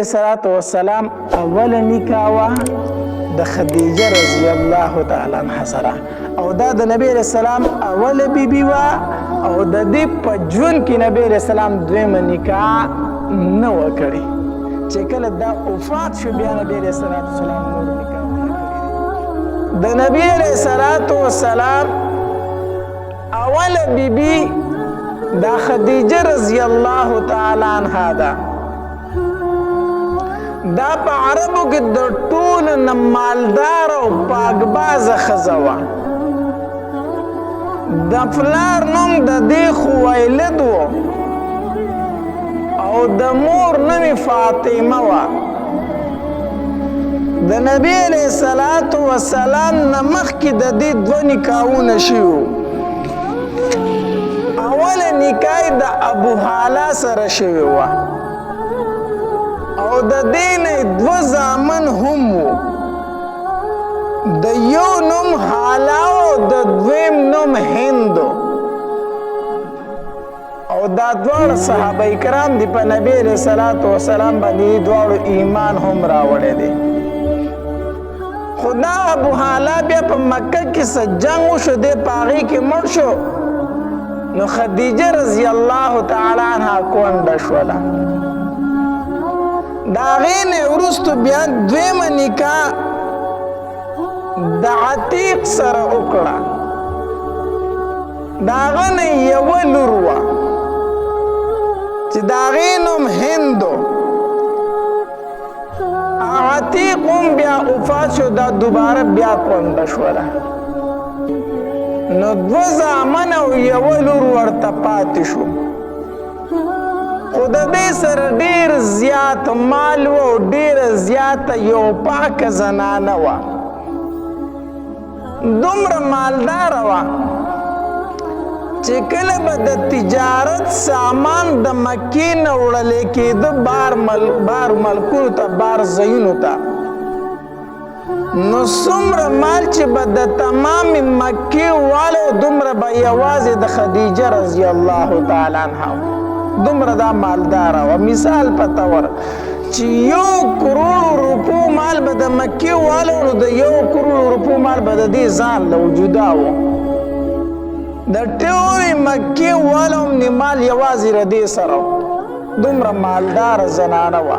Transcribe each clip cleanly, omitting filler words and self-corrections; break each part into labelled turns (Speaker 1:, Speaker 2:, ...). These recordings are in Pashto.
Speaker 1: علیه السلام اول نکاح وه د خدیجه رضی الله تعالی عنها سره او دا د نبی علیه السلام اوله بیبي وه او د دې په ژوند کې نبی علیه السلام دویمه نکاح نه وه کړې چې کله دا وفات شو بیا نبی علیه السلام نور نکاح ونه کړې د نبی علیه السلام اوله بیبي دا خدیجه رضی الله تعالی عنها ده دا په عربو کې د ټولو نه مالدار او پاکبازه ښځه وه د پلار نوم د دې خویلد و او د مور نوم فاطمه وه د نبی علیه السلام نه مخکې د دې دوه نکاحونه شوي اوله نکاح د ابو هاله سره شوې وه او د دې نه دوه زامن هم وو د یو نوم هاله او د دویم نوم هند او دا دواړه صحابه کرام دي په نبی علیه السلام باندې دواړو ایمان هم راوړی دی خو دا ابو هاله بیا په مکه کې څه جنګ وشو دی په هغې کې مړ شو نو خدیجه رضی الله تعالی عنها کونډه شوله د هغې نه وروستو بیا دویمه نکاح د عتیق سره وکړه د هغه نه یوه لور وه چې د هغې نوم هندو عتیق هم بیا وفات شو دا دوباره بیا کونډه شوله نو دوه زامن او یوه لور ورته پاتې شو خو د دې سره ډېر زیات مال و او ډېره زیاته یو پاکه زنانه وه دومره مالداره وه چې کله به د تجارت سامان د مکې نه وړلی کېده بار ملکونو ته بار ځایونو ته نو څومره مال چې به د تمام مکې والو دومره به یوازې د خدیجه رضی الله تعالی عنها دومره دا مالداره وه مثال په طور چې 1 کروڑ روپو مال به د مکې والو نو د 1 کروڑ روپو مال به د دې ځان له وجوده و د ټولې مکې والو هم مال یوازې د دې سره دومره مالداره زنانه وه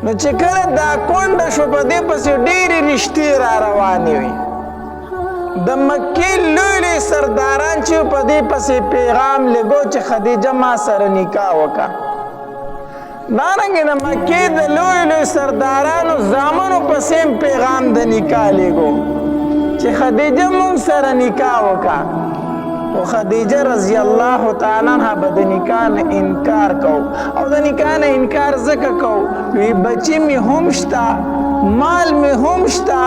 Speaker 1: نو چې کله دا کونډه شو په دې پسې ډېرې رشتې را روانې وي د مکې لوی لوی سرداران چې په دې پسې پیغام لګو چې خدیجه ما سره نکاح وکړه دارنګې د مکې د لوی لوی سردارانو زامنو پسې هم پیغام د نکاح لګو چې خدیجه مونږ سره نکاح وکړه خو خدیجه رضی الله تعالی عنها به د نکاح نه انکار کو او د نکاح نه انکار ځکه کو وی بچی مې هم شته مال مې هم شته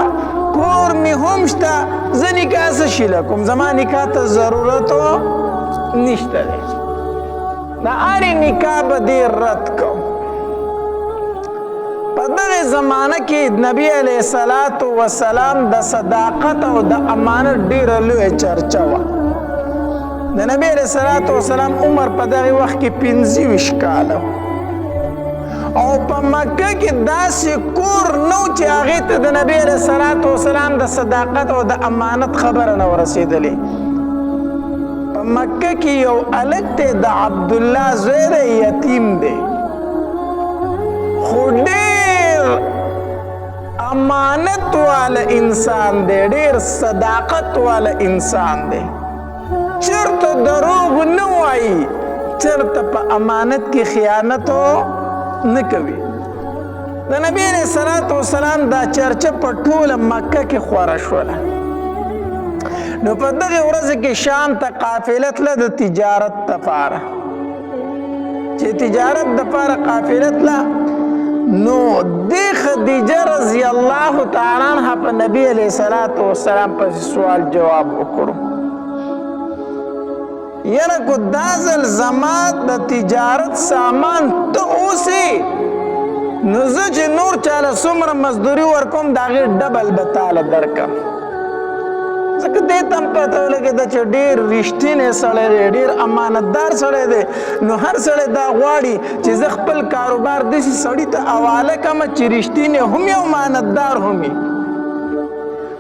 Speaker 1: کور مې هم شته زه نکاح څه شي کوم زما نکاح ته ضرورت نشته دی د هرې نکاح به دې رد کو په دغې زمانه کې نبی علیه السلام د صداقت او د امانت ډېره لویه چرچه وه د نبی علیه السلام عمر په دغې وخت کې 25 کاله او په مکه کې داسې کور نو چې هغې ته د نبی علیه السلام د صداقت او د امانت خبره نه ورسېدلې په مکه کې یو هلک دی د عبدالله زوی دی یتیم دی خو ډېر امانت والا انسان دی ډېر صداقت والا انسان دی چرته دروغ نه وایي چرته په امانت کې خیانت نه کوي د نبی علیه السلام دا چرچه په ټوله مکه کې خوره شوله نو په دغې ورځ کې شام ته قافله تله د تجارت دپاره چې تجارت دپاره قافله تله نو دې خدیجه رضی الله تعالی عنها په نبی علیه السلام پسې سوال جواب وکړو یاره کو دا ځل زما د تجارت سامان ته اوسې نو زه چې نور چاله څومره مزدوري ورکوم د هغې ډبل به تاله درکړم ځکه دې ته هم پته ولګېده چې ډېر رښتینی سړی دی ډېر امانتدار سړی دی نو هر سړی دا غواړي چې زه خپل کاروبار داسې سړي ته حواله کړم چې رښتینی هم وي او امانتدار هم وي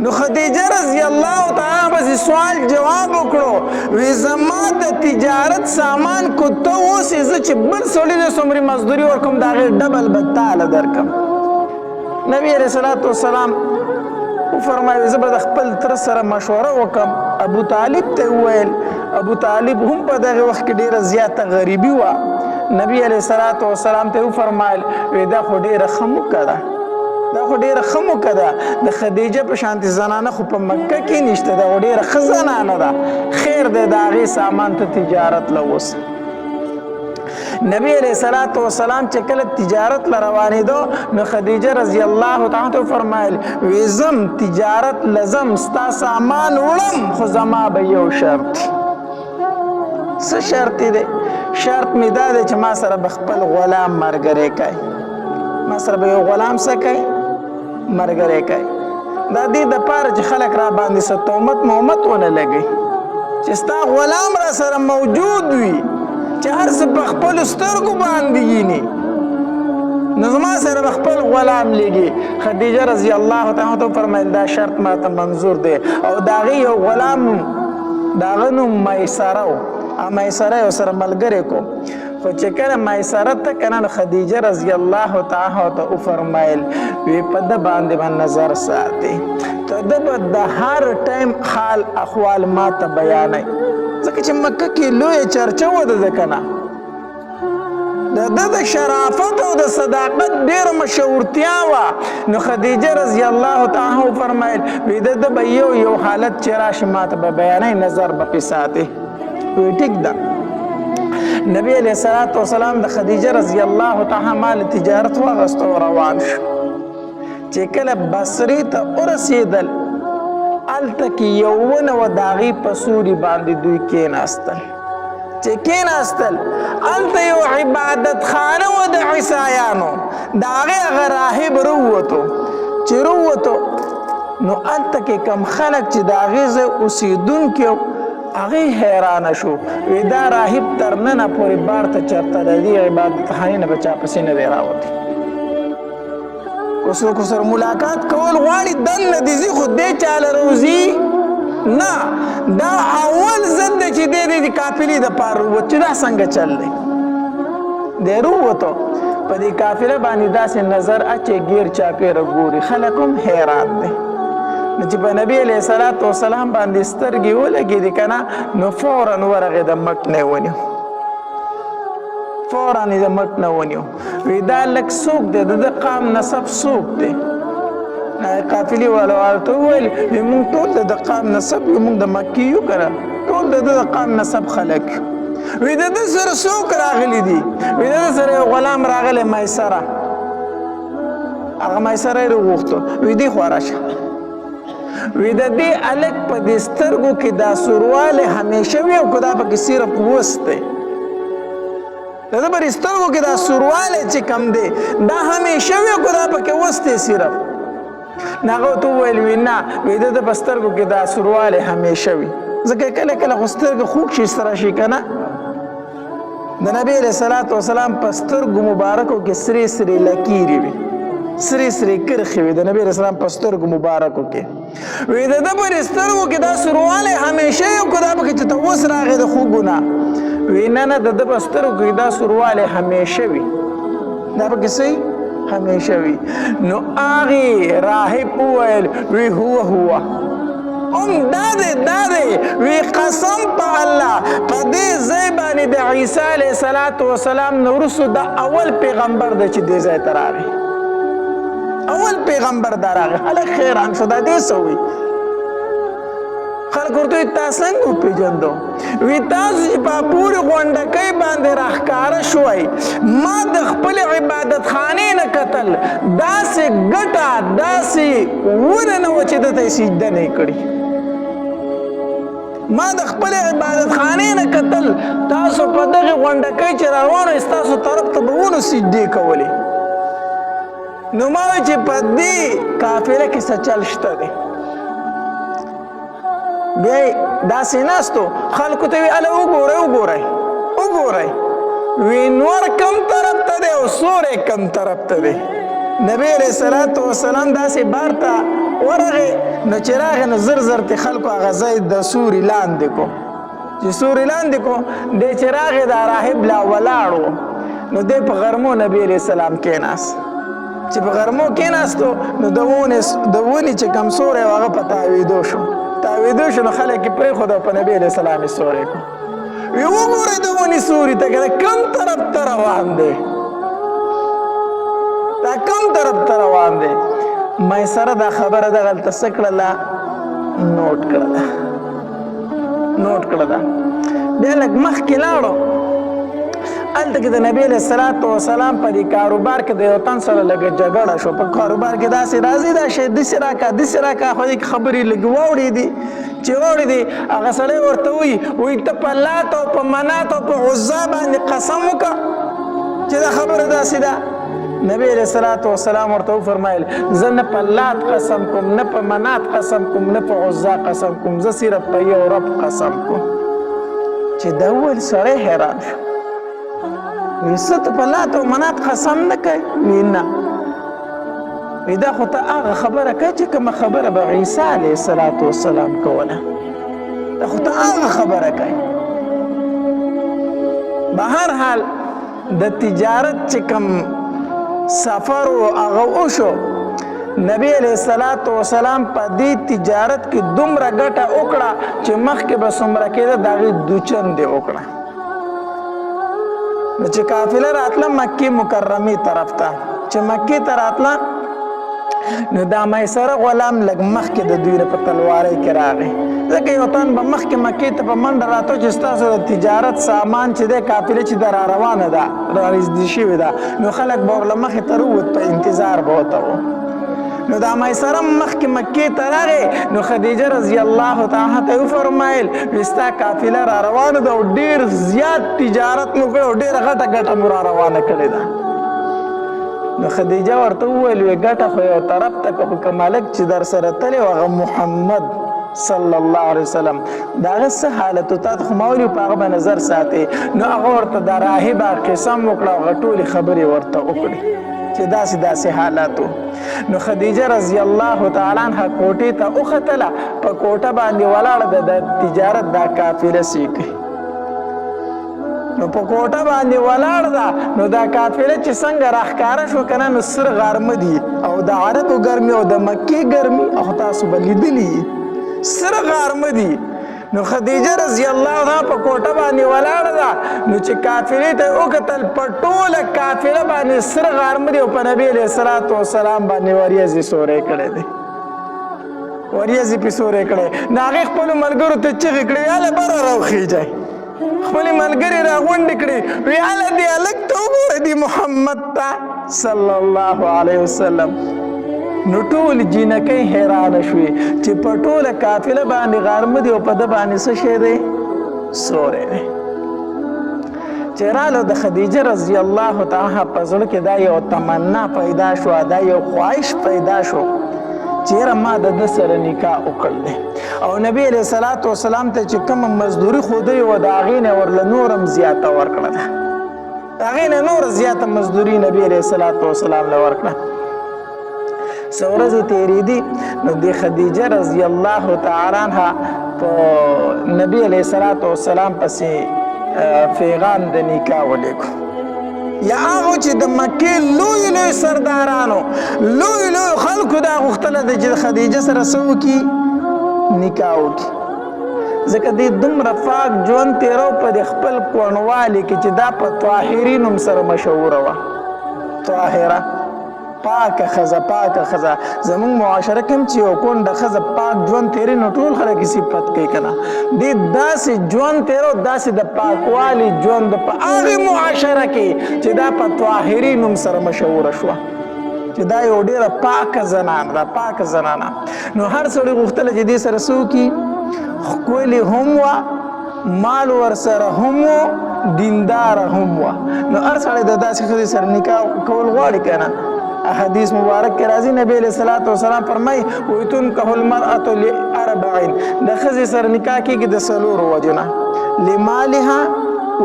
Speaker 1: نو خدیجه رضی الله تعالی پسې سوال جواب وکړو وی زما د تجارت سامان کو ته اوسې زه چې بل سړي ته څومره مزدوري ورکوم د هغې ډبل به تاله درکړم نبي علیه الصلاة والسلام وفرمایل زه به د خپل تره سره مشوره وکړم ابو طالب ته وویل ابو طالب هم په دغه وخت کې ډېره زیاته غریبي وه نبي علیه الصلاة والسلام ته وفرمایل وی دا خو ډېره ښه موکه ده دا خو ډېره ښه موکه ده د خدیجه په شانتې زنانه خو په مکه کې نشته ده خو ډېره ښه زنانه ده خیر دی د هغې سامان ته تجارت له اوسه نبی علیہ الصلوۃ والسلام چې کله تجارت ل روانېدو نو خدیجه رضی الله تعالی عنها فرمایل وزم تجارت لزم ستا سامان وړم خو زما به یو شرط څه شرط دی شرط می دا دی چې ما سره به خپل غلام مرګري کوي ما سره به یو غلام څه کوي مرګري کوي دا دې د پاره چې خلک را باندې څه تهمت محمد ونه لګي چې ستا غلام را سره موجود وي چې هر څه په خپلو سترګو باندې ویني نو زما سره به خپل غلام لګي خدیجه رضی الله تعالی عنها فرمایل دا شرط ماته منظور دی او د هغې یو غلام د هغه نوم میسره و میسره یې ورسره ملګری کو خو چې کله میسره ته که نه نو خدیجه رضی الله تعالی عنها وفرمایل وی په ده باندې به نظر ساتي ته ده به د هر ټایم حال احوال ما ته بیانوي ځکه چې مکه کې لویه چرچه وه د ده که نه د ده د شرافت او د صداقت ډېره مشهورتیا وه نو خدیجه رضی الله تعالی عنها وفرمایل وی د ده به یو حالت چې راشي ما ته به بیانوي نظر به پې ساتي وی ټیک ده نبی علیه الصلاة والسلام د خدیجه رضی الله تعالی عنها تجارت واغسته او روان شو چې کله بصرې ته ورسېدل هلته کې یو ونه وه د هغې په سوري باندې دوی کېناستل چې کېناستل هلته یو عبادت خانه وه د عیسایانو د هغې هغه راهب راووتو چې راووتو نو هلته کې کم خلک چې د هغې ځای اوسېدونکي هغې حیرانه شو وی دا راهب تر ننه پورې بار ته چېرته د دې عبادت خانې نه به چا پسې نه دی راوتی څوک سره ملاقات کول غواړي دننه دې ځي خو دې چاله روځي نه دا اول ځل دی چې دی د قافلې دپاره ووت چې دا څنګه چل دی دی راووتو په دې قافله باندې داسې نظر اچې ګیر چاپېره ګوري خلک هم حیران دی نو چې په نبي علیه الصلاة والسلام باندې سترګې ولګېدې که نه نو فورا ورغې د مټ نه ونیو فورا یې د مټ نه ونیو وی دا لږ څوک دی د ده قام نسب څوک دی قافلې والا ورته وویل وی موږ ټول د ده قام نسب یو موږ د مکې یو که نه ټول د ده د قام نسب خلک یو وی د ده سره څوک راغلي دي وی د ده سره یو غلام راغلی میسره هغه میسره یې راوغوښتو وی دې خوا راشه وی د دې هلک په دې سترګو کې دا سوروالی همیشه وي او که دا پکې صرف وست دی د ده په سترګو کې دا سوروالی چې کم دی دا همیشه وي او که دا پکې وست دی صرف نو هغه ورته وویل وی نه وی د ده په سترګو کې دا سوروالی همیشه وي ځکه کله کله خو سترګې خوږ شي سره شي که نه د نبي علیه الصلاة والسلام په سترګو مبارکو کې سرې سرې لکیرې وي سرې سرې کرښې وي د نبي علیه السلام په سترګو مبارکو کې وی د ده په سترګو کې دا سوروالی همیشه یو که دا پکې چې ته اوس راغې د خوږو نه وی نه نه د ده په سترګو کې دا سوروالی همیشه وي دا پکې څه همیشه وي نو هغې راهب وویل وی هو هم دا دی وی قسم په الله په دې ځای باندې د عیسی علیه الصلاة والسلام نه وروستو دا اول پیغمبر دی چې دې ځای ته راغی اول پیغمبر دا راغی خلک حیران شو دا دې څه وي خلک ورته وایي تا څنګه وپېژندو وی تاسو چې په پورې غونډکۍ باندې راښکاره شوئ ما د خپلې عبادت خانې نه کتل داسې ګټه داسې ونه نه وه چې دته یې سجده نه یې کړې ما د خپلې عبادت خانې نه کتل تاسو په دغې غونډکۍ چې روانو ستاسو طرف ته به ونو سجدې کولې نو ما وایي چې په دې قافله کې څه چل شته دی بیا یې داسې ناستو خلکو ته وی اله وګورئ وی نور کم طرف ته دی او سوری کم طرف ته دی نبی علیہ الصلوۃ والسلام داسې بار ته ورغې نو چې راغې نو زر زر ته خلکو هغه ځای د سوري لاندې کو چې سوري لاندې کو دی چې راغې دا راهب لا ولاړ و نو دی په غرمو نبی علیہ السلام کېناست چې په غرمو کېناستو نو د ونې چې کم سوری و هغه په تاویدو شو نو خلک یې پرېښود او په نبی علیہ السلام یې سوری کو وی وګورئ د ونې سوري ته که کم طرف ته روان دی دا کم طرف ته روان دی میسره دا خبره دغلته څه کړله نوټ کړه ده بیا لږ مخکې لاړو هلته کې د نبي علیه الصلاة وسلام په دې کاروبار کې د یو تن سره لږه جګړه شو په کاروبار کې داسې راځي دا شی داسې راکړه خو دې خبرې لږ واوړېدې چې واوړېدې هغه سړی ورته وایي ته په لات او په منات او په عزا باندې قسم وکړه چې دا خبره داسې ده نبی علیہ الصلوۃ والسلام ورته وفرمایل زه نه په لات قسم کوم نه په منات قسم کوم نه په عزا قسم کوم زه صرف په یو رب قسم کوم چې دا اول سړی حیران شو وی څه ته په لات او منات قسم نه کوي وی نه وی دا خو ته هغه خبره کوي چې کومه خبره به عیسی علیه السلام کوله دا خو ته هغه خبره کوي به هر حال د تجارت چې کوم سفر و هغه وشو نبی علیہ الصلوۃ والسلام په دې تجارت کې دومره ګټه وکړه چې مخکې به څومره کېده د هغې دوچندې وکړه نو چې قافله راتله مکې مکرمې طرف ته چې مکې ته راتله نو دا میسره غلام لږ مخکې د دوی نه په تلوارۍ کې راغی ځکه یو تن به مخکې مکې ته په منډه راته چې ستاسو د تجارت سامان چې دی قافله چې ده را روانه ده را نږدې شوې ده نو خلک به ورله مخې ته راووت په انتظار به ورته و نو دا میسره مخکې مکې ته راغی نو خدیجه رضی الله تعالی ته وفرمایل وی ستا قافله را روانه ده او ډېر زیات تجارت مو کړی او ډېره غټه ګټه مو را روانه کړې ده نو خدیجه ورته وویل وی ګټه خو یو طرف ته که ملک چې در سره تللی و هغه محمد صلی الله علیه وسلم د هغه څه حالت و تا ته خو ما ویلي په هغه به نظر ساتې نو هغه ورته د راهبه قسم وکړه او هغه ټولې خبرې ورته وکړې چې داسې حالات و نو خدیجه رضی الله تعالی عنها کوټې ته وختله په کوټه باندې ولاړه ده د تجارت دا قافله سیکي نو په کوټه باندې ولاړ ده نو دا قافله چې څنګه راښکاره شو که نه نو سر غرمه دي او د عربو ګرمي او د مکې ګرمي او تاسو به لیدلي سر غرمه دي نو خدیجه رضی الله عنها په کوټه باندې ولاړه ده نو چې قافلې ته وکتل په ټوله قافله باندې سر غرمه دي او په نبي علیه الصلوۃ والسلام باندې وریځې سوری کړی دی وریځې پې سوری کړی نو هغې خپلو ملګرو ته چغې کړې هله بره راوخیږئ خپلې ملګرې راغونډې کړې وی هله دې هلک ته وګوره دې محمد ته صلی الله علیه وسلم نو ټول جینکۍ حیرانه شوې چې په ټوله قافله باندې غرمه دی او په ده باندې څه شی دی سوری دی چې راله د خدیجه رضی الله تعالی په زړه کې دا یو تمنا پیدا شوه دا یو خواهش پیدا شو چې یاره ما د ده سره نکاح وکړلی او نبی علیه الصلوۃ والسلام ته چې کومه مزدوري ښودلې وه د هغې نه ورله نور هم زیاته ورکړه ده د هغې نه نوره زیاته مزدوري نبی علیه الصلوۃ والسلام له ورکړه څه ورځې تېرېدي نو د خدیجه رضی الله تعالی عنها په نبی علیه الصلوۃ والسلام پسې پیغام د نکاح ولیکو یا هغو چې د مکې لوی سردارانو لوی خلکو دا غوښتله ده چې د خدیجه سره څه وکړي نکاح وکړي ځکه دې دومره پاک ژوند تېرو په د خپل کوڼوالي کې چې دا په طاهري نوم سره مشهوره وه طاهره پاکه ښځه زموږ معاشره کې هم چې یو کونډه ښځه پاک ژوند تېري نو ټول خلک یې صفت کوي که نه دې داسې ژوند تېرو داسې د پاکوالي ژوند په هغې معاشره کې چې دا په طاهري نوم سره مشهوره شوه چې دا یو ډېره پاکه زنانه نو هر سړی غوښتله چې دې سره څه وکړي ښکلې هم وه مال ورسره هم و دینداره هم وه نو هر سړی د داسې ښځې سره نکاح کول غواړي که نه حدیث مبارک کې راځي نبی علیہ الصلوۃ والسلام فرمایي وتنكح المرأة لأربع د ښځې سره نکاح کېږي د څلورو وجو نه لمالها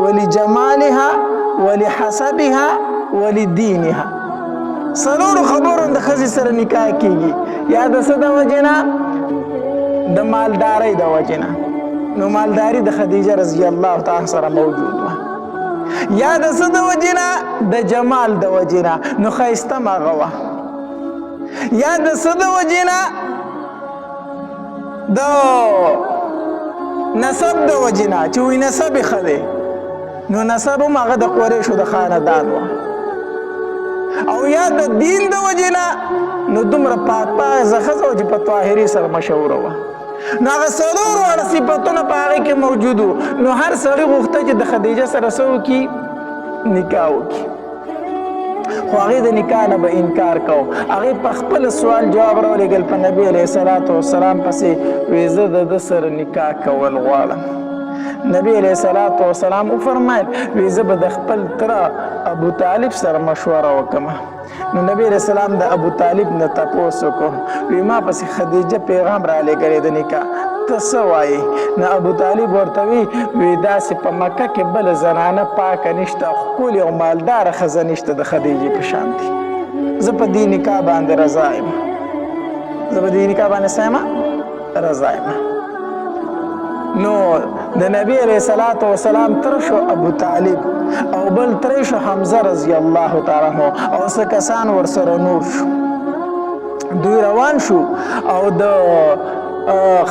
Speaker 1: ولجمالها ولحسبها ولدينها څلورو خبرو د ښځې سره نکاح کېږي یا د څه د وجې نه د مالدارۍ د وجې نه نو مالداري د خدیجه رضی الله تعالی سره موجود وه یا د څه د وجې نه د جمال د وجې نه نو ښایسته مغه وه یا د څه د وجې نه د نسب د وجې نه چې وایي نسب یې ښه دی نو نسب هم هغه د قریشو د خاندان وه او یا د دین د وجې نه نو دومره پاکه ښځه وه چې په طاهري سره مشهوره وه نو هغه څلور واړه صفتونه په هغې کې موجود وو نو هر سړي غوښته چې د خدیجه سره څه وکړي نکاح وکړي خو هغې د نکاح نه به انکار کو هغې په خپل سوال جواب راولېږل په نبي علیه الصلاة والسلام پسې وایي زه د ده سره نکاح کول غواړم نبی علیه الصلاة والسلام وفرمایل وایي زه به د خپل تره ابو طالب سره مشوره وکړم نو نبی علیہ السلام د ابو طالب نه تپوس وکړو وی ما پسې خدیجه پیغام را لېږلی د نکاح ته څه وایې نو ابو طالب ورته وی داسې په مکه کې بله زنانه پاکه نشته ښکلې او مالداره ښځه نشته د خدیجې په شانتې زه په دې نکاح باندې رضا یم زه په دې نکاح باندې څه یم رضا یم نو د نبی علیہ الصلوۃ والسلام تر شو ابو طالب او بل تر شو حمزه رضی الله تعالی عنہ او څه کسان ورسره نور شو دوی روان شو او د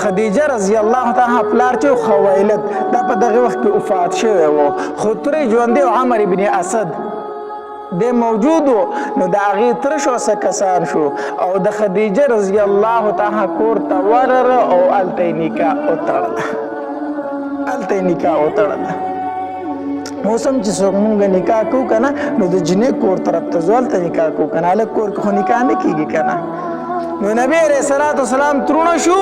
Speaker 1: خدیجه رضی الله تعالی پلار چې خویلد دا په دغه وخت کې وفات شوی و خو ترې ژوندی عمر ابن اسد د موجود نو د هغې تر شو څه کسان شو او د خدیجه رضی الله تعالی کور ته ورغله او هلته یې نکاح وتړله هلته یې نکاح وتړله اوس هم چې څوک مونږ نکاح کوو که نه نو د جنۍ کور طرف ته ځو هلته نکاح کوو که نه هلک کور کې خو نکاح نه کېږي که نه نو نبی علیہ الصلوۃ والسلام ترونه شو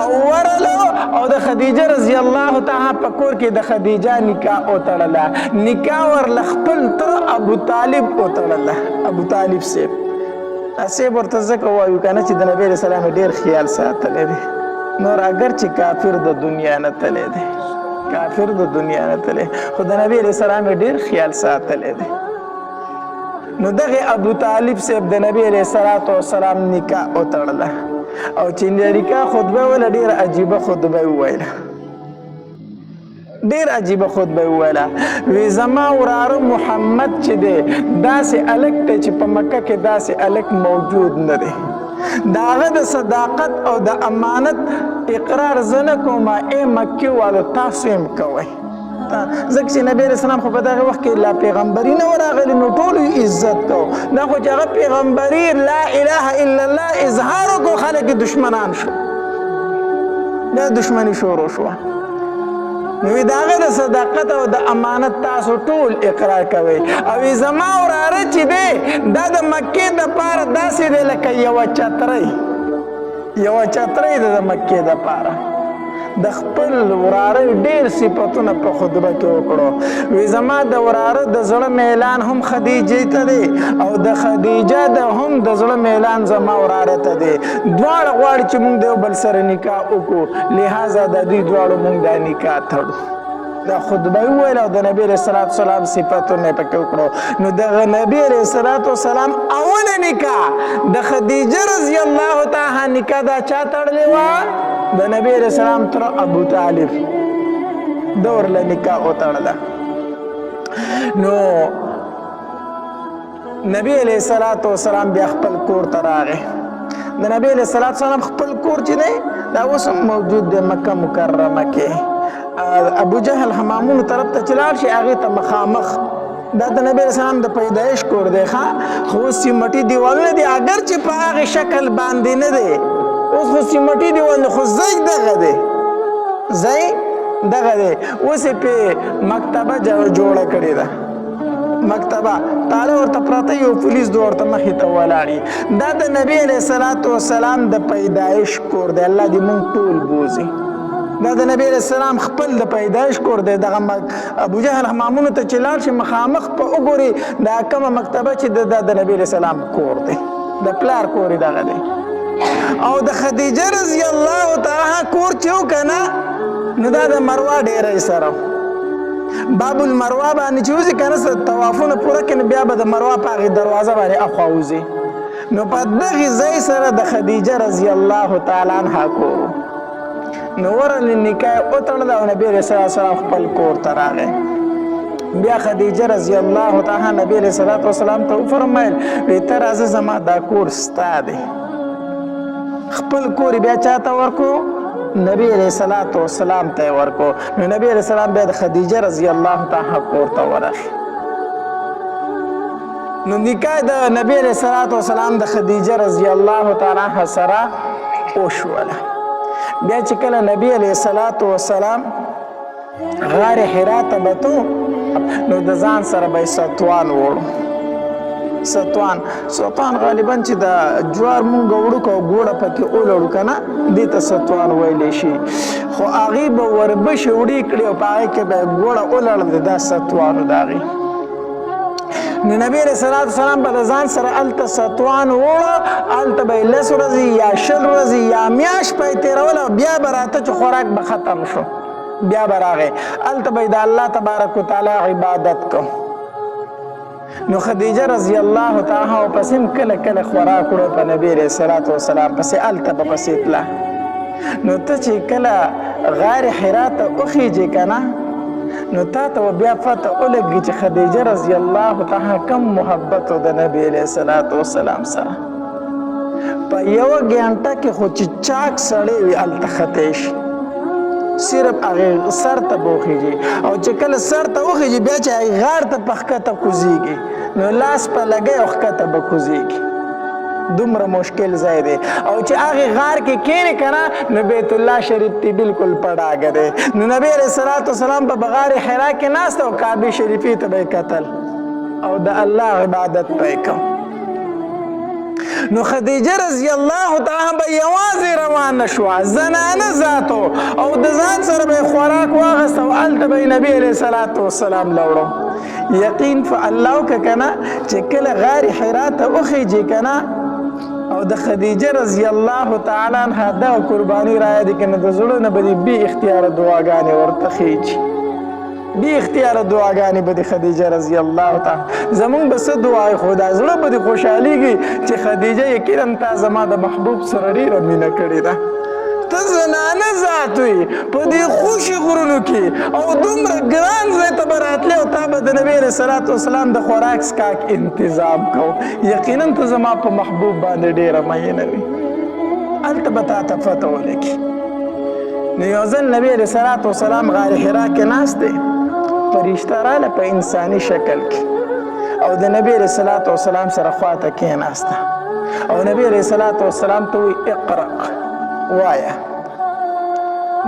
Speaker 1: او ورلو او د خدیجه رضی الله تعالی په کور کې د خدیجه نکاح وتړله نکاح ورله خپل تر ابو طالب وتړله ابو طالب صاحب صاحب ورته ځکه وایو که نه چې د نبی علیہ السلام ډېر خیال ساتلی دی نور اگر چې کافر د دنیا نه تلی دی کافر د دنیا نه تلی خو د نبی علیہ السلام ډېر خیال ساتلی دی نو دغه ابو طالب صاحب د نبی علیہ الصلوۃ والسلام نکاح وتړله او چې نکاح خطبه ویله ډېره عجیبه خطبه وویله ډېر عجیبه خطبه وویله وی زما وراره محمد چې دی داسې هلک دی چې په مکه کې داسې هلک موجود نه دی د هغه د صداقت او د امانت اقرار زه نه کوم ای مکې والو تاسو هم کوئ ځکه چې نبی علیہ السلام خو په دغه وخت کې لا پیغمبري نه وراغلی نو ټولو عزت کو دا خو چې هغه پیغمبري لا اله الا الله اظهار وکړو خلک دشمنان شو دا دشمني شروع شوه نو د هغه د صداقت او د امانت تاسو ټول اقرار کوئ او زما وراره چې دی دا د مکې دپاره داسې دی لکه یوه چترۍ دی د مکې دپاره د خپل وراره ډېر صفتونه په خطبه کې وکړو وی زما د وراره د زړه میلان هم خدیجې ته دی او د خدیجه هم د زړه میلان زما وراره ته دی دواړه غواړي چې موږ د یو بل سره نکاح وکړو لہذا د دوی دواړو موږ دا نکاح تړو دا خطبه یې وویله او د نبي علیه الصلوۃ والسلام صفتونه یې پکې وکړو نو دغه نبي علیه الصلوۃ والسلام اوله نکاح د خدیجه رضی الله تعالی نکاح دا چا تړلې وه د نبی علیہ السلام تر ابو طالب دور له نکاح وتړله نو نبی علیہ الصلوۃ والسلام بیا خپل کور ته راغی د نبی علیہ الصلوۃ والسلام خپل کور چې دی دا اوس هم موجود دی مکه مکرمه کې ابو جهل حمامونو طرف ته چې لاړ شي هغې ته مخامخ دا د نبی علیہ السلام د پیدایش کور دی خو سیمټي دیوالونه دي اگر چې په هغې شکل باندې نه دی اوس خو سیمټي دیوالونه خو ځای دغه دی اوس یې پې مکتبه جوړه کړې ده مکتبه تاله ورته پراته یو پولیس دو ورته مخې ته ولاړ دا د نبی علیہ الصلوۃ والسلام د پیدایش کور دی الله دې مونږ ټول بوزي دا د نبی علیہ السلام خپل د پیدایش کور دی دغه ابو جهل حمامونو ته چې لاړ شي مخامخ په وګوري دا کومه مکتبه چې د نبی علیہ السلام کور دی د پلار کور یې دغه دی او د خدیجه رضی الله تعالی کور چې و که نه نو دا د مروه ډیری سره باب المروه باندې چې وځي که نه طوافونه پوره کړي بیا به د مروه په هغې دروازه باندې اخوا وځي نو په دغې ځای سره د خدیجه رضی الله تعالی عنها کور نو ورله نکاح وتړله او نبي علیه صلات وسلام خپل کور ته راغی بیا خدیجه رضی الله تعالی نبی علیه صلات وسلام ته وفرمیل وی ته راځه زما دا کور ستا دی خپل کور بیا چاته ورکو نبی علیه صلات وسلام ته ورکو نو نبی علیه السلام بیا د خدیجه رضی الله تعالی کور ته ورغی نو نکاح د نبی علیه صلات وسلام د خدیجه رضی الله تعالی سره وشوله بیا چې کله نبی علیه صلات وسلام غار حرا ته بتو نو د ځان سره به ستوان وړو ستوان غالبا چې د جوار مونږ وړو کو ګوړه پکې اولړو کنه دې ته ستوان ویلی شي خو هغې به وربشې وړې کړي او په هغې کې به ګوړه اولړل دا ستوانو د هغې نو نبی علیه صلات وسلام به د ځان سره هلته ستوان وړه هلته به یې 10 ورځې یا 20 ورځې یا میاشت به یې تېروله بیا به راته چې خوراک به ختم شو بیا به راغی هلته به یې د الله تبارک وتعالی عبادت کو نو خدیجه رضی الله تعالی پسې هم کله کله خوراک وړو په نبی علیه صلات وسلام پسې هلته به پسې تله نو ته چې کله غار حرا ته وخیږې که نه نو تا ته بیا پته ولګي چې خدیجه رضی الله تعالی کم محبت د نبی علیه صلات وسلام سره په یوه ګنټه کې خو چې چاک سړی وي هلته ختی شي صرف هغې سر ته به وخیږي او چې کله سر ته وخیږي بیا چې هغې غار ته په ښکته کوزیږي نو لاس په لګی او ښکته به کوزیږي دومره مشکل ځای دی او چې هغې غار کې کښېنې که نه نو بیت الله شریف تی بالکل په ډاګه دی نو نبی علیه صلات وسلام په غار حرا کې ناست او کعبې شریفې ته به یې کتل او د الله عبادت به یې کوم نو خدیجه رضی الله تعالی به یوازې روانه شوه زنانه ذاتو او د ځان سره به یې خوراک واخیست او هلته به یې نبي علیه صلات وسلام له یقین په الله وکړه که نه چې کله غار حرا ته وخیږي که نه او د خدیجه رضی الله تعالی عنها دغه قرباني رایادې که نه د زړه نه به دې بې اختیاره دعاګانې ورته خیږي بې اختیاره دعاګانې به د خدیجه رضی الله تعالی زمونږ به څه دعا خو دا زړه به دې خوشحالېږي چې خدیجه یقینا تا زما د محبوب سره ډېره مینه کړې ده ته زنانه ذات وي په دې خوشي غرونو کې او دومره ګران ځای ته به راتلې او تا به د نبي علیه صلات وسلام د خوراک څښاک انتظام کو یقینا ته زما په محبوب باندې ډېره مینه وي هلته به تا ته پته ولګي نو یو ځل نبي علیه صلات وسلام غار حرا کې ناست دی فرشته راله په انساني شکل کې او د نبي علیه صلات وسلام سره خواته کېناسته او نبي علیه صلات وسلام ته وایي اقرأ وایا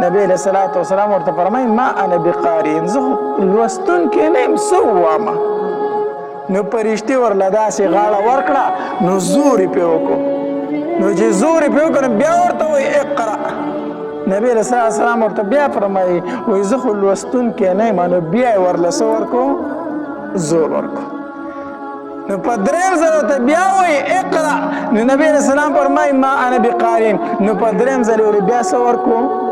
Speaker 1: نبی علیه صلات وسلام ورته فرمایي ما انا بقارئ زه لوستونکی نه یم څه ووامه نو فرشتې ورله داسې غاړه ورکړه نو زور یې پرې وکړو نو چې زور یې پرې وکړو نو بیا ورته وایي اقرأ نبی علیه صلات وسلام ورته بیا فرمایي وایي زه خو لوستونکی نه یم نو بیا یې ورله څه ورکړو زور ورکړو نو په دریم ځل ورته بیا وایي اقرأ نو نبی علیه السلام فرمایي ما انا بقارئ نو په دریم ځل ورې بیا څه ورکړو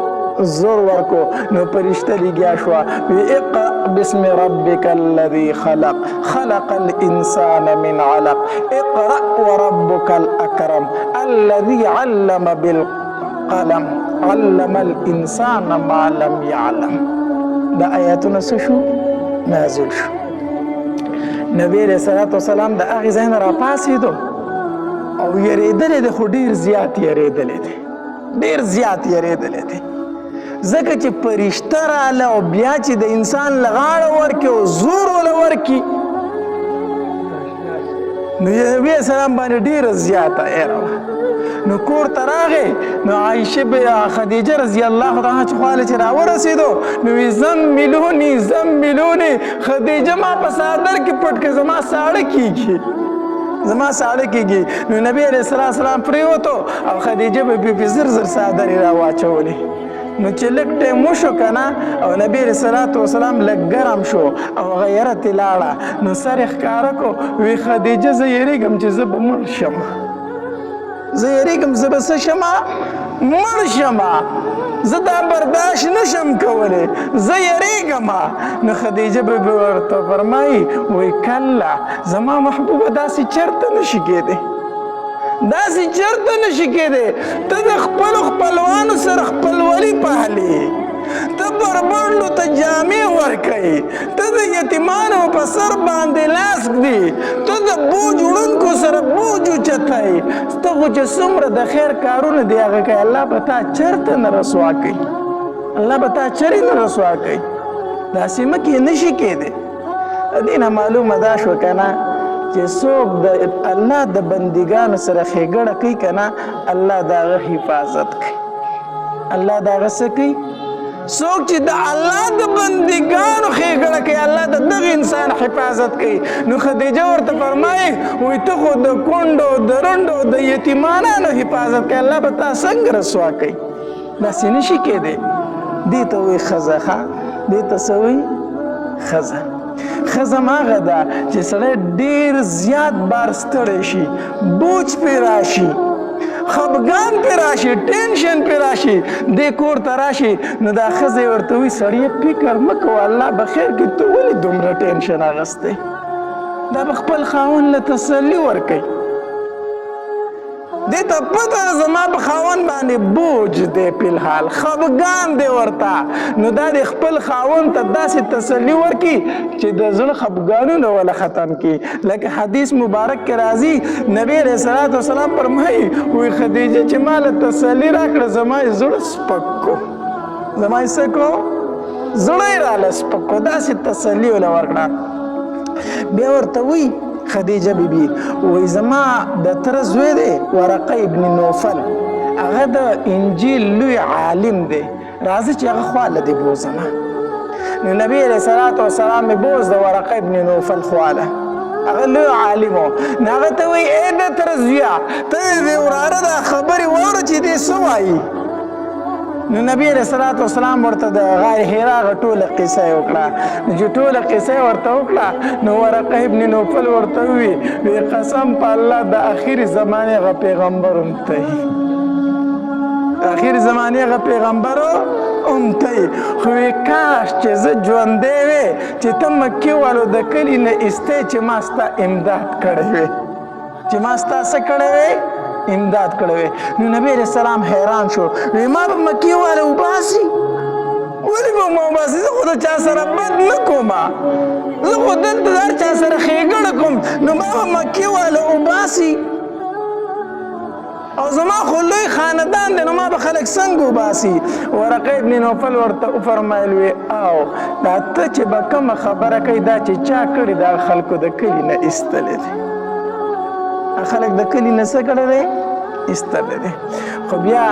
Speaker 1: زور ورکو نو فرشته لګیا شوه وی اقرأ باسم ربك الذي خلق خلق الانسان من علق اقرأ وربك الاكرم الذي علم بالقلم علم الانسان ما لم يعلم دا آیاتونه څه شو نازل شو نبی علیه صلات وسلام د هغې ځای نه راپاڅېدو او یریدلی دی خو ډېر زیات یریدلی دی ډېر زیات یریدلی دی ځکه چې فرشته راله او بیا چې د انسان له غاړه ورکړي او زور وله ورکړي نو نبي السلام باندې ډېره زیاته ایره وه نو کور ته راغې نو عایشه خدیجه رضی الله تعالی چې خواله چې راورسېدو نو وی زملونی خدیجه ما په څادر کې پټ کړه زما ساړه کېږي نو نبی علیه السلام پرېوتو او خدیجه به بې زر زر څادرې راواچولې نو چې لږ ټایم وشو که نه او نبي علیه صلات وسلام لږ ګرم شو او غیرت یې لاړه نو سر یې ښکاره کو وی خدیجه زه یېرېږم چې زه به مړ شم زه یریږم زه به څه شمه مړ شمه زه دا برداشت نشم کولی زه یریږم نو خدیجه بیبي ورته فرمایي وایي کله زما محبوبه داسې چېرته نشي کېدی داسې چېرته نشي کېدی ته د خپلو خپلوانو سره خپلولي پالې ته بربنډو ته جامې ورکوي ته د یتیمانو په سر باندې لاس ږدي ته د بوج وړونکو سره بوج اوچتوي ته خو چې څومره د خیر کارونه دي هغه کوي الله به تا چېرته نه رسوا کوي الله به تا چېرې نه رسوا کوي داسې مه کې نشي کېدی د دې نه معلومه دا شوه که نه چې څوک د الله د بندګانو سره ښېګړه کوي که نه الله د هغه حفاظت کوي الله د هغه څه کوي څوک چې د الله د بندګانو ښېګړه کوي الله د دغه انسان حفاظت کوي نو خدیجه ورته فرمایي وایي ته خو د کونډو د رنډو د یتیمانانو حفاظت کوي الله به تا څنګه رسوا کوي داسې نشي کېدی دې ته وایي ښځه ښه دې ته څه وایي ښځه ښځه هغه ده چې سړی ډېر زیات بار ستړی شي بوج پرې راشي خفګان پې راشي ټینشن پې راشي دې کور ته راشي نو دا ښځې ورته وایي سړیه فکر مه کوه الله به خیر کړي ته ولې دومره ټینشن اخیستی دا به خپل خاوند له تسلي ورکوي دې ته پته ده زما په خاوند باندې بوج دی فلحال خفګان دی ورته نو دا د خپل خاوند ته داسې تسلي ورکړي چې د زړه خفګانونه وله ختم کړي لکه حدیث مبارک کې راځي نبی علیه صلات وسلام فرمایي وایي خدیجه چې ما له تسلي راکړه زما یې زړه سپک کړو زما یې څه کړو زړه یې راله سپک کړو داسې تسلي وله ورکړه بیا ورته وایي خدیجه بیبي وایي زما د تره زوی دی ورقه ابن نوفل هغه د انجیل لوی عالم دی راځه چې هغه خواله دې بوځمه نو نبي علیه صلات وسلام یې بوځ د ورقه ابن نوفل خواله هغه لوی عالم و نو هغه ته وایي ای د تره زویه ته د وراره دا خبرې واوره چې دې څه وایي نو نبی علیه صلات وسلام ورته د غار حرا هغه ټوله قصه یې وکړه نو چې ټوله قصه یې ورته وکړه نو ورقه ابن نوفل ورته ووي قسم په الله د اخرې زمانې هغه پیغمبر هم ته اخرې زمانې هغه پیغمبر هم ته خو کاش چې زه ژوندی وې چې ته مکې والو د کلي نه ایستی چې ما ستا امداد کړی وې چې ما ستا څه کړی وې امداد کړی وی نو نبی علیه السلام حیران شو وی ما به مکې والا وباسي ولې به ما وباسي زه خو د چا سره بد نه کوم زه خو دلته د هر چا سره ښېګړه کوم نو ما به مکې والا وباسي او زما خو لوی خاندان دی نو ما به خلک څنګه وباسي ورقه ابن نوفل ورته وفرمیل وی او دا ته چې به کومه خبره کوي دا چې چا کړې دا خلکو د کلي نه ایستلی دی خلک د کلي نه څه کړی دی ایستلی دی خو بیا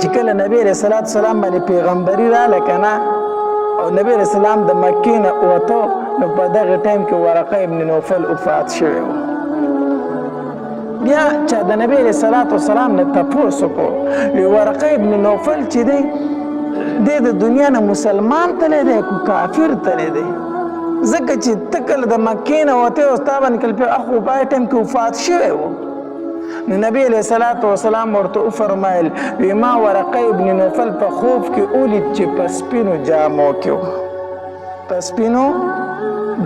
Speaker 1: چې کله نبی علیه صلات وسلام باندې پیغمبري راله که نه او نبی علیه السلام د مکې نه وته نو په دغه ټایم کې ورقه ابن نوفل وفات شوی و بیا چا د نبی علیه صلات وسلام نه تپوس وکړو ورقه ابن نوفل چې دی دی د دنیا نه مسلمان تلی دی که کافر تلی دی ځکه چې ته کله د مکې نه وتې او ستا باندې کله اخو په هغه ټایم کې وفات شوی و نو نبی علیه صلات وسلام ورته وفرمیل وی ما ورقه ابن نوفل په خوب کې ولید چې په سپینو جامو کې و په سپینو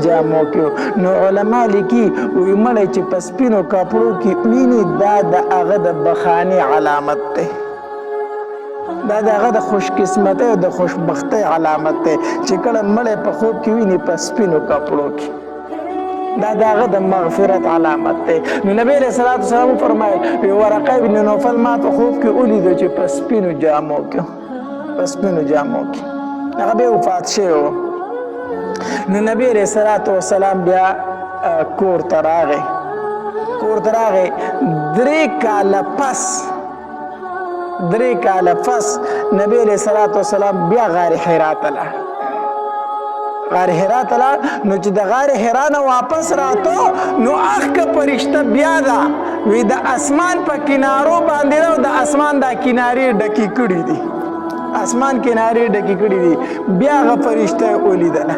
Speaker 1: جامو کې نو علما لیکي وی مړی چې په سپینو کپړو کې ویني دا د هغه د بخاني علامت دی دا د هغه د خوش قسمتۍ او د خوشبختۍ علامت دی چې کله مړی په خوب کې ویني په سپینو کپړو کې دا د هغه د مغفرت علامت دی نو نبی علیه صلات وسلام وفرمیل وی ورقه ابن نوفل ما په خوب کې ولیدو چې په سپینو جامو کې په سپینو جامو کې هغه بیا وفات شوی و نو نبی علیه صلات وسلام بیا کور ته راغی 3 کاله پس نبی علیه صلات وسلام بیا غار حرا ته لاړ نو چې د غار حرا نه واپس راته نو اخکه فرشته بیا ده وی د اسمان په کنارو باندې او د اسمان دا کنارې ډکې کړي دي بیا هغه فرشته ولیدله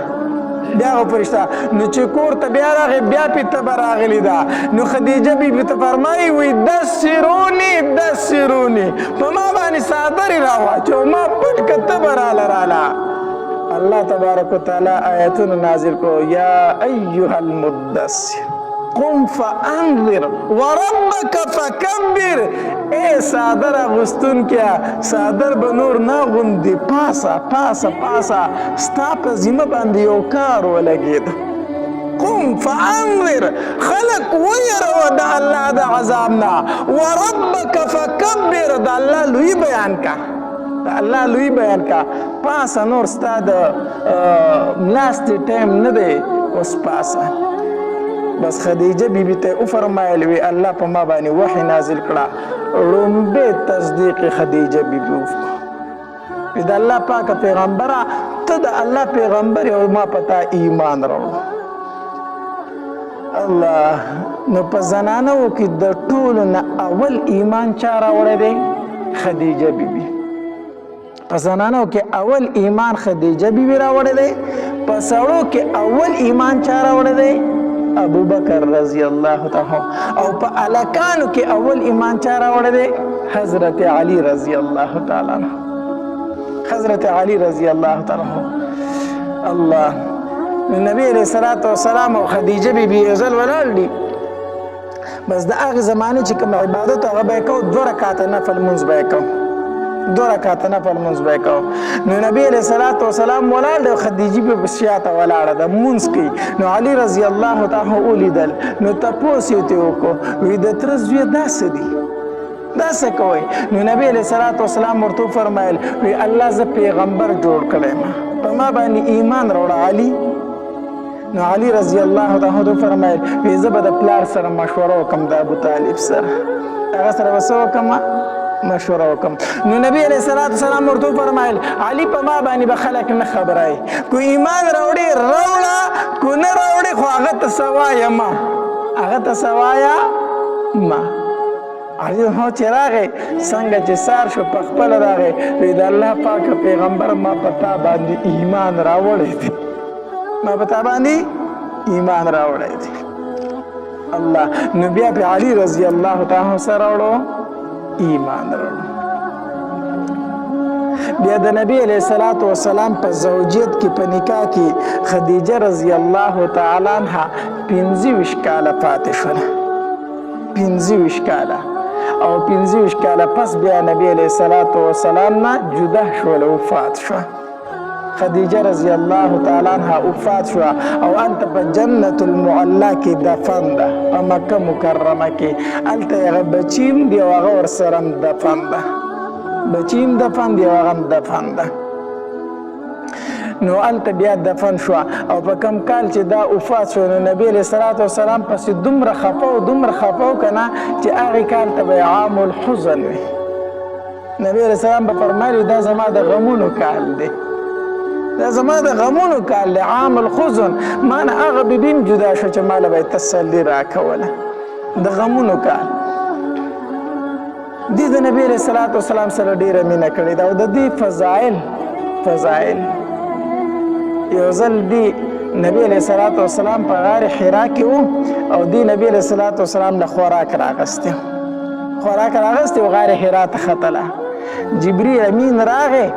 Speaker 1: بیا هغه فرشته نو چې کور ته بیا راغی بیا پې تبه راغلې ده نو خدیجه بیبي ته فرمایي وایي دسروني په ما باندې څادرې راواچو ما پټ که تبه راله الله تبارک وتعالی آیتونه نازل کړو یا ایها المدثر قم فانذر وربك فکبر اے صادر اغوستون کیا صادر به نور نه غوندې پاسه ستا په ذمه باندې یو کار ولګېد قم فانذر خلق ویروه د الله د عذاب نه وربك فکبر د الله لوی بیان کا پاسه نور ستا د ملاستې ټایم نه دی اوس پاسه بس خدیجه بیبي ته وفرمایل وی الله په ما باندې وحی نازل کړه لومبې تصدیق خدیجه بیبي وکړه د الله پاک پیغمبره ته د الله پیغمبر او ما پتا ایمان راوړ الله نو په زنانو کې د ټولو نه اول ایمان چا راوړی دی خدیجه بیبي په زنانو کې اول ایمان خدیجه بیبي راوړی دی په سړو کې اول ایمان چا راوړی دی ابو بکر رضی الله تعالی او په الکانو کې اول ایمان چا راوړی دی حضرت علی رضی الله تعالی الله نبی علیہ الصلوۃ والسلام او خدیجه بیبي ازل ولاړ دي بس د هغه زمانه چې کوم عبادت هغه به کو 2 رکعاته نفل منځ به کو نو نبی علیہ الصلوۃ والسلام ولاړ د خدیجه په شاته ولاړه د منځ کې نو علی رضی الله تعالی ولیدل نو تاسو ته وکړو وی د تر زوی داسې دي داسې کوي نو نبی علیہ الصلوۃ والسلام ورته فرمایل وی الله ز پیغمبر جوړ کړم په ما باندې ایمان راوړ علی نو علی رضی الله تعالی فرمایل وی زه به د پلار سره مشوره وکم د ابو طالب سره هغه سره وسو کوم مشوره وکم نو نبی علیہ الصلوۃ والسلام ورته فرمایل علی په ما باندې به خلک نه خبرای کو ایمان راوړي راوړه کو نه راوړي خو هغه ته سوایا ما علی هو چې راغی څنګه چې سار شو په خپل راغی وی د الله پاک پیغمبر ما پتا باندې ایمان راوړی دی الله نو بیا په علی رضی الله تعالی سره وړو ایمان راوړو بیا د نبی علیہ الصلوۃ والسلام په زوجیت کې په نکاح کې خدیجه رضی الله تعالی عنها 25 کاله پاتې شوه 25 کاله او 25 کاله پس بیا نبی علیہ الصلوۃ والسلام نه جدا شول وفات شو خدیجه رضی الله تعالی عنها وفات شو او انت په جنت المعلا کې دفن ده په مکه مکرمه کې الته هغه بچیم دی او هغه ورسره دفن ده نو الته بیا دفن شو او په کم کال چې دا وفات شو نو نبی علیہ الصلوۃ والسلام پس دومره خفاو کنه چې هغه کال ته عام الحزن وي نبی علیہ السلام په فرمایي دا زما د غمونو کال دی عام الحزن معنی هغه بیم جدا شو چې مال به تسلی راکوله د غمونو کال د نبی علیہ الصلوۃ والسلام سره ډیره مینه کړې دا او د دې فضائل یو ځل دی نبی علیہ الصلوۃ والسلام په غار حرا کې وو او دی نبی علیہ الصلوۃ والسلام له خوراک راغسته او غار حرا ته ختله جبرئیل امین راغی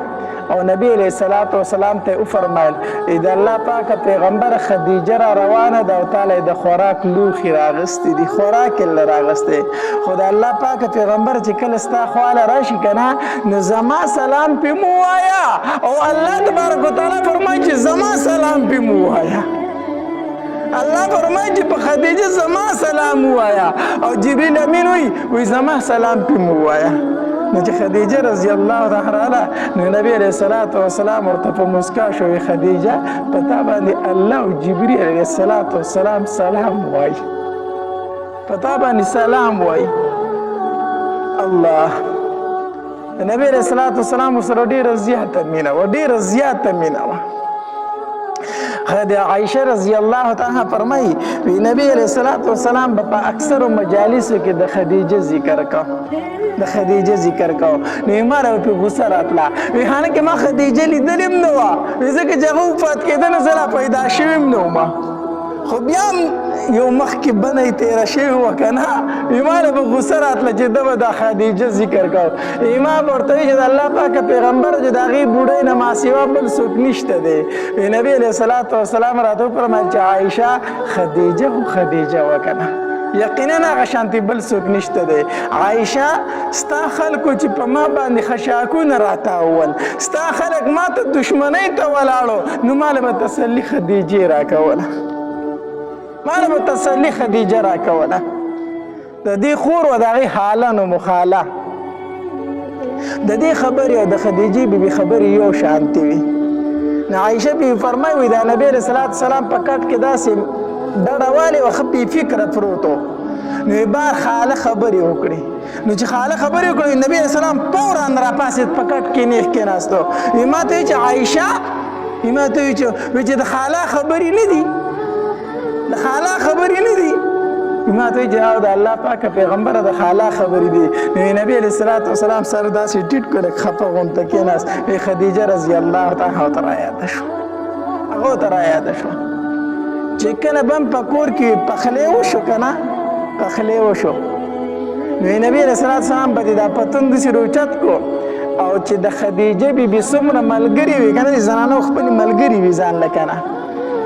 Speaker 1: او نبی علیہ الصلوۃ والسلام ته فرمایل اذا الله پاک پیغمبر خدیجه را روانه ده او تعالی د خوراک لوخي راغسته دي خوراک راغسته خدای الله پاک پیغمبر چې کله ستا خواله راشي کنه نو زما سلام په مو وایا او الله تبارک وتعالى فرمایي چې زما سلام په مو وایا الله فرمایي چې په خدیجه زما سلام وایا او جبرئیل امین وی زما سلام په مو وایا نو چې خدیجه رضی الله تعالی نو نبی علیہ الصلوۃ والسلام ورته په مسکا شوې خدیجه په تا باندې الله او جبرئیل علیہ الصلوۃ والسلام سلام وای الله نبی علیہ الصلوۃ والسلام سره ډیره زیاته مینه و عائشه رضی الله تعالی فرمایي وی نبی علیہ الصلوۃ والسلام په اکثر مجالسو کې د خدیجه ذکر کا د خدیجه ذکر کو نو ماره په غوسه راتله وی هانه کې ما خدیجه لیدلم نو ځکه چې هغه وفات کېدنه زلا پیدا شوم نو ما خو بیا یو مخکې بنه تیره شوې وه که نه ایمانه به غوسه راتله چې ده به دا خدیجه ذکر کو امام ورته وایي چې د الله پاکه پیغمبر چې د هغې بوډۍ نه ما سوا بل څوک نشته دی نبي علیه الصلاة وسلام راته وفرمیل چې عایشه خدیجه خو خدیجه وه که نه یقینا هغه شانتي بل څوک نشته دی عایشه ستا خلکو چې په ما باندې خشاکونه راتاول ستا خلک ما ته دشمنۍ ته ولاړو نو ماله به تسلي خدیجې راکوله ماله به تسلي خدیجه راکوله د دې خور و د هغې حاله نو مخاله د دې خبرې او د خدیجې بیبي خبرې یو شانتې وي نو عایشه بیبي فرمایي وایي دا نبي علیه صلات وسلام په کټ کې داسې ډډهوالې وه ښه بې فکره پروت و نو بار خاله خبرې وکړې نو چې خاله خبرې وکړې نبي علیه السلام فورا راپاسېد په کټ کې نیغ کېناستو وایي ما ته وایي چې عایشه ما ته وایي چې د خاله خبرې نه دي د خاله خبرې نه دي ما ته وایي چې د الله پاکه پیغمبره د خاله خبرې دي نو نبي علیه الصلات وسلام سر داسې ټیټ کړ لږ خفه غونته کېناست وایي خدیجه رضی الله تعالی ورته رایاده شو هغه ورته رایاده شو چې کله به هم په کور کې پخلی وشو که نه پخلی وشو نو نبي علیه الصلات وسلام به دې دا پتون داسې روچت کو او چې د خدیجه بیبي څومره ملګري وي که نه د زنانو خپلې ملګري وي ځان له که نه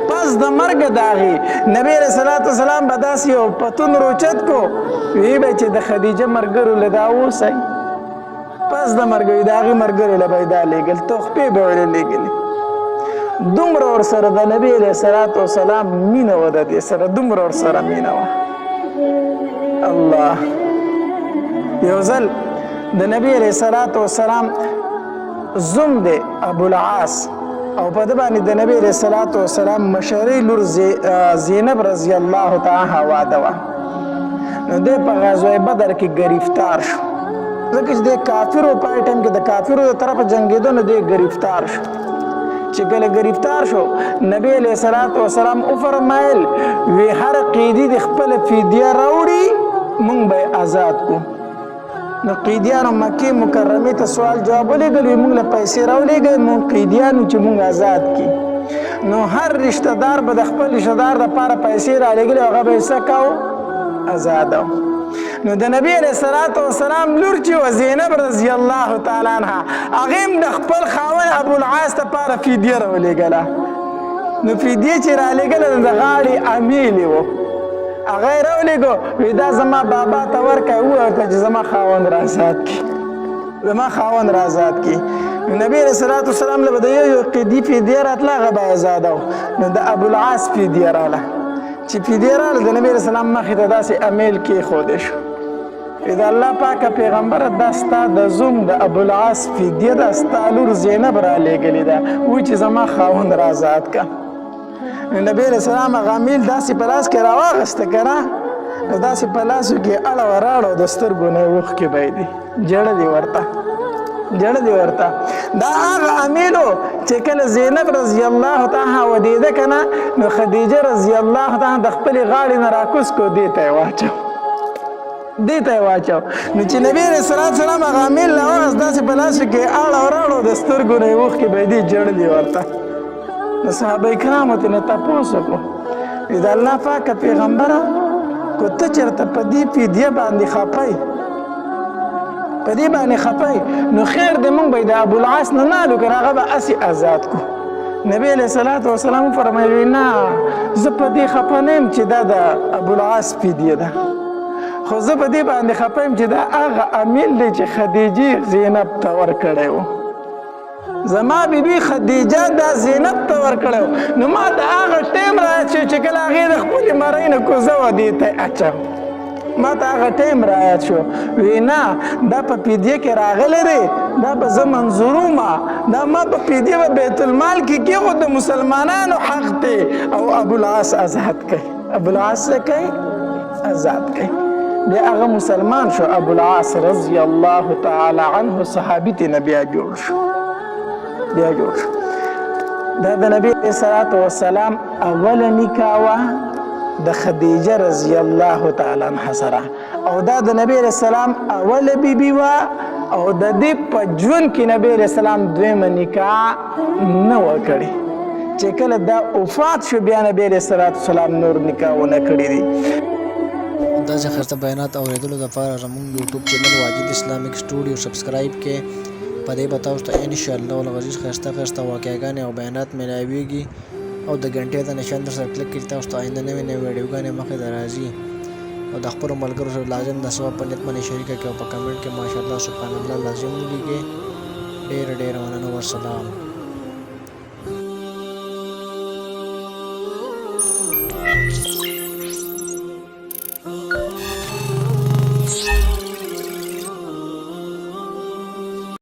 Speaker 1: پس د مرګ د هغې نبي علیه صلات وسلام به داسې یو پتون روچت کو وی به چې د خدیجه ملګرو له دا اوسئ پس د مرګ وي د هغې ملګرو له به یې دا لیږل تحفې به ورله لیږلې دومره ورسره د نبي علیه صلات وسلام مینه وه د دې سره دومره ورسره مینه وه الله یو ځل د نبي علیه صلات وسلام زوم دی ابوالعاص او په ده باندې د نبي علیه صلات وسلام مشرۍ لور زینب رضی الله تعالی واده وه نو دی په غزوه بدر کې گرفتار شو ځکه چې دی کافرو په هغې ټایم کې د کافرو د طرفه جنګېده نو دی گرفتار شو چې کله گرفتار شو نبی علیه صلات وسلام وفرمایل وی هر قیدي د خپله فدیه راوړي موږ به یې آزاد کړو نو قیدیانو مکې مکرمې ته سوال جواب ولېږل وي موږ له پیسې راولېږئ موږ قیدیانو چې موږ آزاد کړي نو هر رشته دار به د خپل رشته دار دپاره پیسې رالېږلې هغه به یې څه کو آزاده نو د نبي علیه صلات وسلام لور چې وه زینب رضی الله تعالی عنها هغې هم د خپل خاوند ابوالعاص دپاره فدیه راولېږله نو فدیه چې رالېږله د غاړې امیلې و هغه یې راولېږو وی دا زما بابا ته ورکړئ وورته چې زما خاوند را آزاد کړي زما خاوند را آزاد کړي نو نبي علیه صلات وسلام له به د یو قیدي فدیه راتله هغه به آزاده و نو د ابوالعاص فدیه راله چې فدیه راله د نبي علیه السلام مخې ته داسې امیل کېښودی شو د الله پاکه پیغمبره دا ستا د زوم د ابوالعاص فدیه ده ستا لور زینب رالیږلې ده وایي چې زما خاوند را آزاد که نبی علیه السلام هغه امیل داسې په لاس کې راواغسته که نه نو داسې په لاسو کې اړه وراړه د سترګو نه یې اوښکې بهېدې ژړل یې ورته ژړل یې ورته دا هغه امیل و چې کله زینب رضی الله تعالی ودېده که نه نو خدیجه رضی الله تعالی د خپلې غاړې نه راکوز کړو دې ته یې واچو دې ته یې واچو نو چې نبي علیه صلات وسلام هغه امیل راواغست داسې په لاسو کې اړه وراړو د سترګو نه یې اوښکې بهېدې ژړل یې ورته نو صحابه کرامو ترې تپوس وکړو د الله پاکه پیغمبره که ته چېرته په دې فدیه باندې خفی په دې باندې خفی نو خیر دی موږ به یې د ابوالعاص نه نالو که هغه به هسې آزاد کړو نبي علیه صلات وسلام وفرمیل نه زه په دې خفه نه یم چې دا د ابوالعاص فدیه ده خو زه په دې باندې خفه یم چې دا هغه امیل دی چې خدیجې زینب ته ورکړی و زما بیبي خدیجه دا زینب ته ورکړی نو ما د هغه ټیم رایاد شو چې کله هغې د خپلې مرۍ نه کوزه وه دې ته اچوم ما ته هغه ټیم رایاد شو وی نه دا په فدیه کې راغلی دی دا به زه منظوروم دا ما په فدیه به بیت المال کې کېښود د مسلمانانو حق دی او ابوالعاص آزاد کوي ابوالعاص څه کوي آزاد کوي بیا هغه مسلمان شو ابوالعاص رضی الله تعالی عنه صحابي ترې نه بیا جوړ شو دا د نبی صلوات و سلام اول نکاح وا د خدیجه رضی الله تعالی عنها سره او دا د نبی سلام اول بیبي وا او د دې په ژوند کې نبی سلام دویمه نکاح نه وکړي چې کله دا وفات شو بیا نبی سلام نور نکاح ونه کړی دي.
Speaker 2: دا ځخرته بیانات اوریدلو لپاره زموږ یوټیوب چینل واجد اسلامیک سټوډیو سبسکرایب کې په دې به تاسو ته ان شاء الله العزیز خسته واقعګانې او بیانات ملاويږي او د غنټې د نشان در سره کلیک کړئ تاسو ته آینده نوې ویډیوګانې مخې ته راځي او د خپل ملګرو سره لازم د ثواب په نیت باندې شریک کړئ او په کمنټ کې ماشاءالله سبحان الله لازم ولیکئ. ډېر مننه. والسلام.